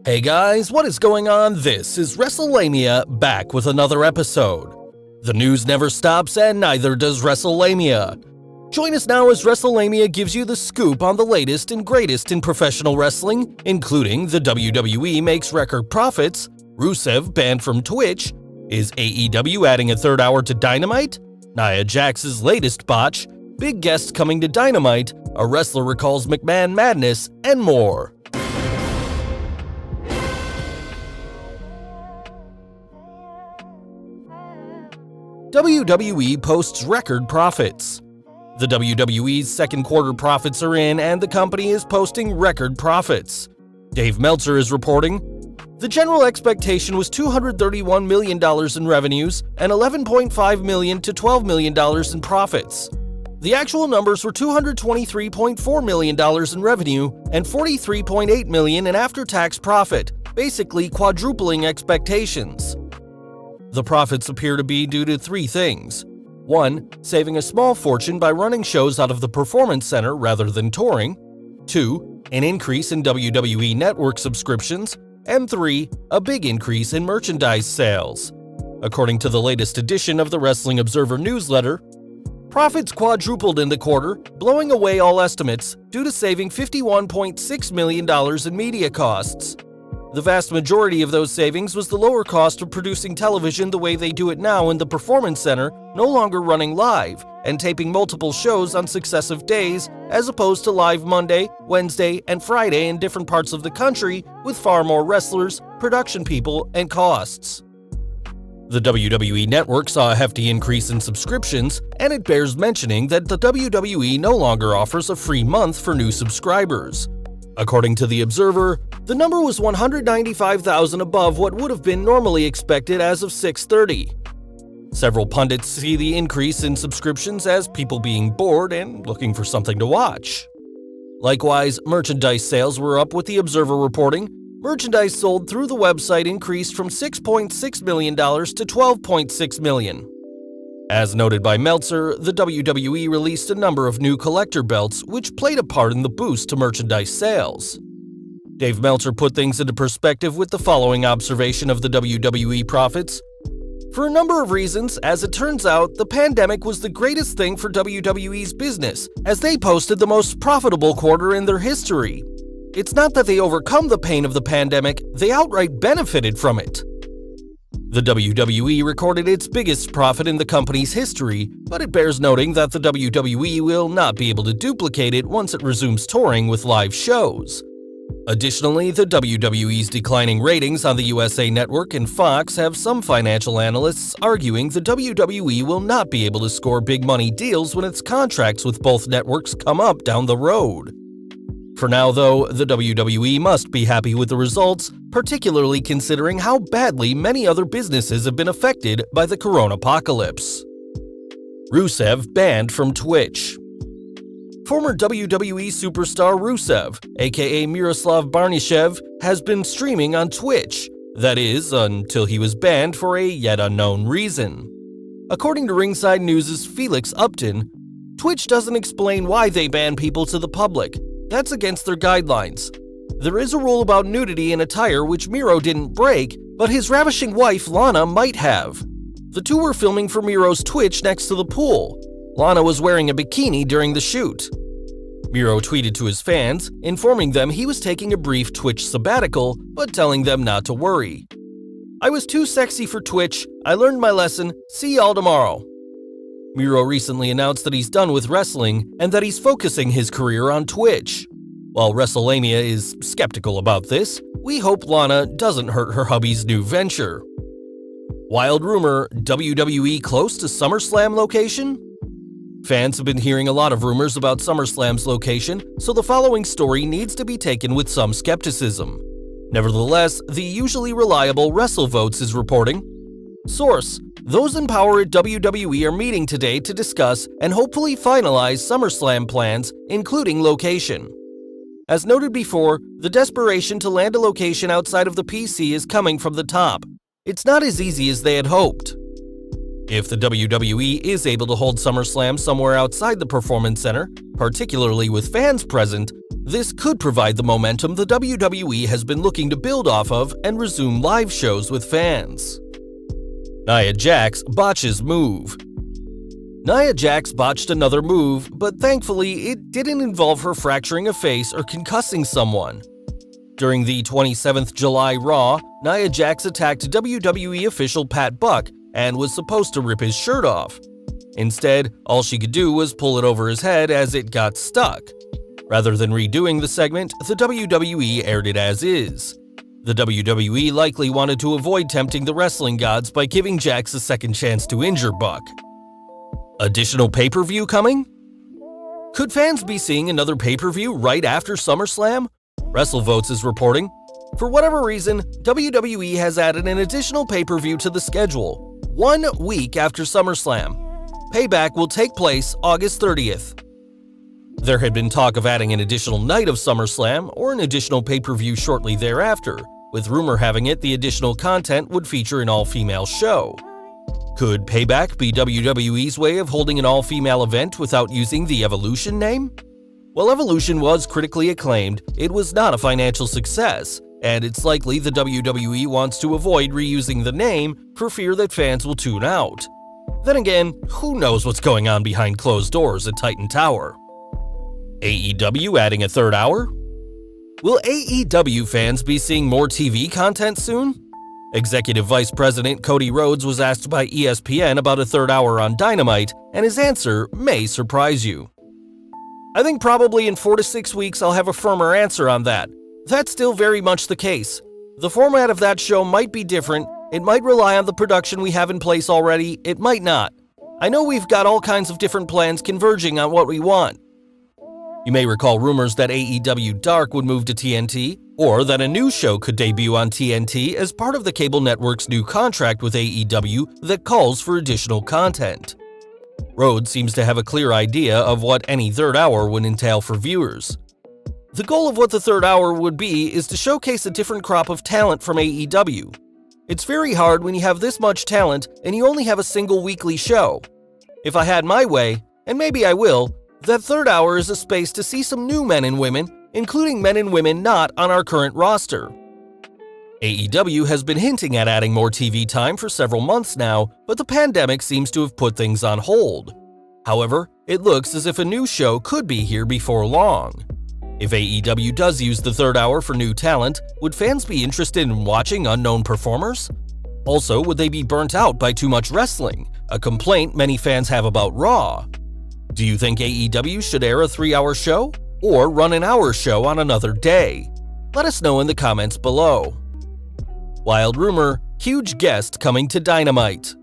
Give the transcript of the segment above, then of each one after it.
Hey guys, what is going on? This is Wrestlelamia back with another episode. The news never stops and neither does Wrestlelamia. Join us now as Wrestlelamia gives you the scoop on the latest and greatest in professional wrestling, including the WWE makes record profits, Rusev banned from Twitch, is AEW adding a third hour to Dynamite, Nia Jax's latest botch, big guests coming to Dynamite, a wrestler recalls McMahon madness, and more. WWE posts record profits. The WWE's second quarter profits are in and the company is posting record profits. Dave Meltzer is reporting, the general expectation was $231 million in revenues and $11.5 million to $12 million in profits. The actual numbers were $223.4 million in revenue and $43.8 million in after-tax profit, basically quadrupling expectations. The profits appear to be due to three things. 1. Saving a small fortune by running shows out of the Performance Center rather than touring. 2. An increase in WWE Network subscriptions. And 3. A big increase in merchandise sales. According to the latest edition of the Wrestling Observer newsletter, profits quadrupled in the quarter, blowing away all estimates due to saving $51.6 million in media costs. The vast majority of those savings was the lower cost of producing television the way they do it now in the Performance Center, no longer running live, and taping multiple shows on successive days, as opposed to live Monday, Wednesday, and Friday in different parts of the country with far more wrestlers, production people, and costs. The WWE Network saw a hefty increase in subscriptions, and it bears mentioning that the WWE no longer offers a free month for new subscribers. According to The Observer, the number was 195,000 above what would have been normally expected as of 6/30. Several pundits see the increase in subscriptions as people being bored and looking for something to watch. Likewise, merchandise sales were up, with The Observer reporting, merchandise sold through the website increased from $6.6 million to $12.6 million. As noted by Meltzer, the WWE released a number of new collector belts which played a part in the boost to merchandise sales. Dave Meltzer put things into perspective with the following observation of the WWE profits. For a number of reasons, as it turns out, the pandemic was the greatest thing for WWE's business, as they posted the most profitable quarter in their history. It's not that they overcome the pain of the pandemic, they outright benefited from it. The WWE recorded its biggest profit in the company's history, but it bears noting that the WWE will not be able to duplicate it once it resumes touring with live shows. Additionally, the WWE's declining ratings on the USA Network and Fox have some financial analysts arguing the WWE will not be able to score big money deals when its contracts with both networks come up down the road. For now, though, the WWE must be happy with the results, particularly considering how badly many other businesses have been affected by the coronapocalypse. Rusev banned from Twitch. Former WWE superstar Rusev, aka Miroslav Barnishev, has been streaming on Twitch. That is, until he was banned for a yet unknown reason. According to Ringside News' Felix Upton, Twitch doesn't explain why they ban people to the public. That's against their guidelines. There is a rule about nudity in attire which Miro didn't break, but his ravishing wife Lana might have. The two were filming for Miro's Twitch next to the pool. Lana was wearing a bikini during the shoot. Miro tweeted to his fans, informing them he was taking a brief Twitch sabbatical, but telling them not to worry. I was too sexy for Twitch, I learned my lesson, see y'all tomorrow. Miro recently announced that he's done with wrestling and that he's focusing his career on Twitch. While Wrestlelamia is skeptical about this, we hope Lana doesn't hurt her hubby's new venture. Wild rumor, WWE close to Summerslam location? Fans have been hearing a lot of rumors about SummerSlam's location, so the following story needs to be taken with some skepticism. Nevertheless, the usually reliable WrestleVotes is reporting, source, those in power at WWE are meeting today to discuss and hopefully finalize SummerSlam plans, including location. As noted before, the desperation to land a location outside of the PC is coming from the top. It's not as easy as they had hoped. If the WWE is able to hold SummerSlam somewhere outside the Performance Center, particularly with fans present, This could provide the momentum the WWE has been looking to build off of and resume live shows with fans. Nia Jax botches move. Nia Jax botched another move, but thankfully it didn't involve her fracturing a face or concussing someone. During the 27th July Raw, Nia Jax attacked WWE official Pat Buck and was supposed to rip his shirt off. Instead, all she could do was pull it over his head as it got stuck. Rather than redoing the segment, the WWE aired it as is. The WWE likely wanted to avoid tempting the wrestling gods by giving Jax a second chance to injure Buck. Additional pay-per-view coming? Could fans be seeing another pay-per-view right after SummerSlam? WrestleVotes is reporting. For whatever reason, WWE has added an additional pay-per-view to the schedule, 1 week after SummerSlam. Payback will take place August 30th. There had been talk of adding an additional night of SummerSlam or an additional pay-per-view shortly thereafter, with rumor having it the additional content would feature an all-female show. Could Payback be WWE's way of holding an all-female event without using the Evolution name? While Evolution was critically acclaimed, it was not a financial success, and it's likely the WWE wants to avoid reusing the name for fear that fans will tune out. Then again, who knows what's going on behind closed doors at Titan Tower? AEW adding a third hour? Will AEW fans be seeing more TV content soon? Executive Vice President Cody Rhodes was asked by ESPN about a third hour on Dynamite, and his answer may surprise you. I think probably in 4 to 6 weeks I'll have a firmer answer on that. That's still very much the case. The format of that show might be different, it might rely on the production we have in place already, it might not. I know we've got all kinds of different plans converging on what we want. You may recall rumors that AEW Dark would move to TNT, or that a new show could debut on TNT as part of the cable network's new contract with AEW that calls for additional content. Rhodes seems to have a clear idea of what any third hour would entail for viewers. The goal of what the third hour would be is to showcase a different crop of talent from AEW. It's very hard when you have this much talent and you only have a single weekly show. If I had my way, and maybe I will, that third hour is a space to see some new men and women, including men and women not on our current roster. AEW has been hinting at adding more TV time for several months now, but the pandemic seems to have put things on hold. However, it looks as if a new show could be here before long. If AEW does use the third hour for new talent, would fans be interested in watching unknown performers? Also, would they be burnt out by too much wrestling, a complaint many fans have about Raw? Do you think AEW should air a 3-hour show, or run an hour show on another day? Let us know in the comments below. Wild rumor, huge guest coming to Dynamite.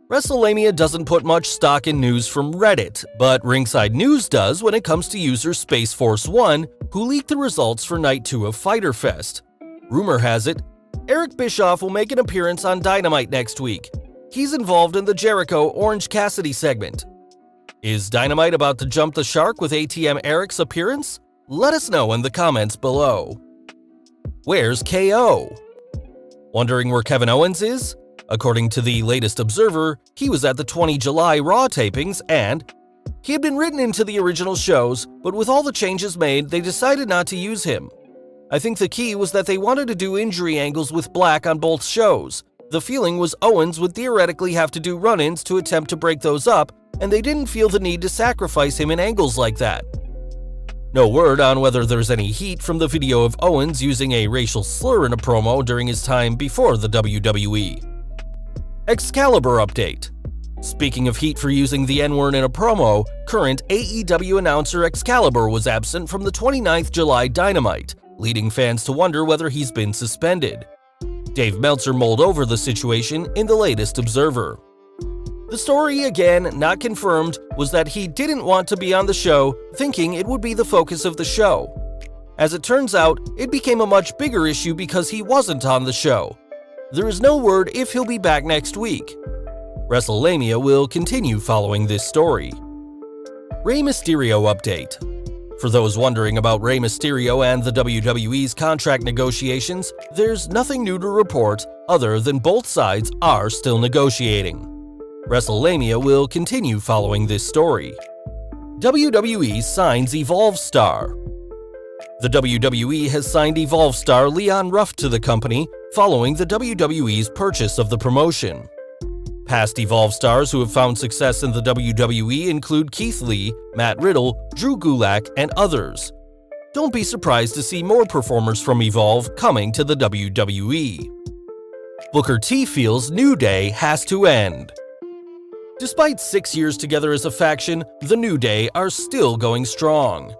Wrestlelamia doesn't put much stock in news from Reddit, but Ringside News does when it comes to user Space Force 1, who leaked the results for Night 2 of Fyter Fest. Rumor has it, Eric Bischoff will make an appearance on Dynamite next week. He's involved in the Jericho Orange Cassidy segment. Is Dynamite about to jump the shark with ATM Eric's appearance? Let us know in the comments below. Where's KO? Wondering where Kevin Owens is? According to the latest Observer, he was at the 20 July Raw tapings and he had been written into the original shows, but with all the changes made, they decided not to use him. I think the key was that they wanted to do injury angles with Black on both shows. The feeling was Owens would theoretically have to do run-ins to attempt to break those up, and they didn't feel the need to sacrifice him in angles like that. No word on whether there's any heat from the video of Owens using a racial slur in a promo during his time before the WWE. Excalibur update. Speaking of heat for using the N-word in a promo, current AEW announcer Excalibur was absent from the 29th July Dynamite, leading fans to wonder whether he's been suspended. Dave Meltzer mulled over the situation in the latest Observer. The story, again not confirmed, was that he didn't want to be on the show, thinking it would be the focus of the show. As it turns out, it became a much bigger issue because he wasn't on the show. There is no word if he'll be back next week. Wrestlelamia will continue following this story. Rey Mysterio update. For those wondering about Rey Mysterio and the WWE's contract negotiations, there's nothing new to report other than both sides are still negotiating. Wrestlelamia will continue following this story. WWE signs Evolve star. The WWE has signed Evolve star Leon Ruff to the company following the WWE's purchase of the promotion. Past Evolve stars who have found success in the WWE include Keith Lee, Matt Riddle, Drew Gulak, and others. Don't be surprised to see more performers from Evolve coming to the WWE. Booker T feels New Day has to end. Despite 6 years together as a faction, the New Day are still going strong.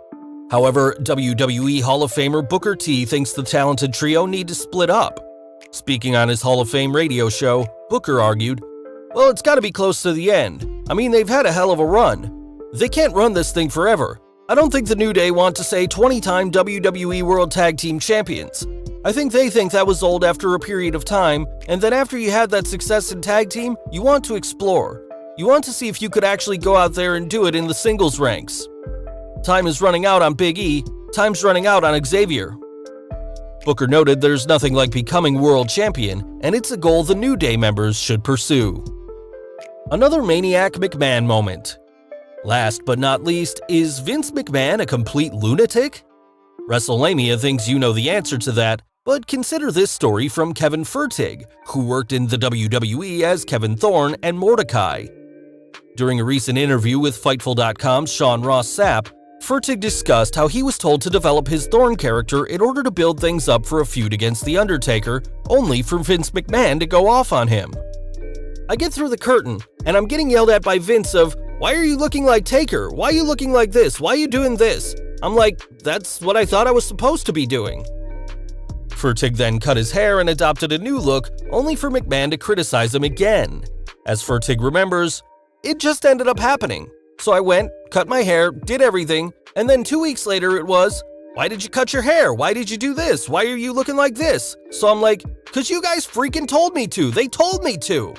However, WWE Hall of Famer Booker T thinks the talented trio need to split up. Speaking on his Hall of Fame radio show, Booker argued, "Well, it's gotta be close to the end. I mean, they've had a hell of a run. They can't run this thing forever. I don't think the New Day want to say 20-time WWE World Tag Team Champions. I think they think that was old after a period of time, and then after you had that success in tag team, you want to explore. You want to see if you could actually go out there and do it in the singles ranks. Time is running out on Big E, time's running out on Xavier." Booker noted there's nothing like becoming world champion, and it's a goal the New Day members should pursue. Another Maniac McMahon moment. Last but not least, is Vince McMahon a complete lunatic? Wrestlelamia thinks you know the answer to that, but consider this story from Kevin Fertig, who worked in the WWE as Kevin Thorne and Mordecai. During a recent interview with Fightful.com's Sean Ross Sapp, Fertig discussed how he was told to develop his Thorne character in order to build things up for a feud against The Undertaker, only for Vince McMahon to go off on him. "I get through the curtain, and I'm getting yelled at by Vince of, 'Why are you looking like Taker? Why are you looking like this? Why are you doing this?' I'm like, that's what I thought I was supposed to be doing." Fertig then cut his hair and adopted a new look, only for McMahon to criticize him again. As Fertig remembers, "It just ended up happening. So I went, cut my hair, did everything, and then 2 weeks later it was, 'Why did you cut your hair? Why did you do this? Why are you looking like this?' So I'm like, 'Cause you guys freaking told me to. They told me to."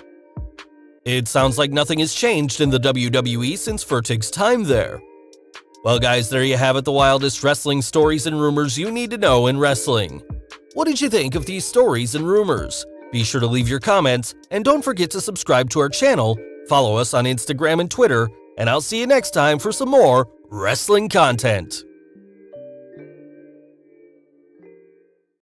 It sounds like nothing has changed in the WWE since Fertig's time there. Well guys, there you have it, the wildest wrestling stories and rumors you need to know in wrestling. What did you think of these stories and rumors? Be sure to leave your comments, and don't forget to subscribe to our channel, follow us on Instagram and Twitter, and I'll see you next time for some more wrestling content.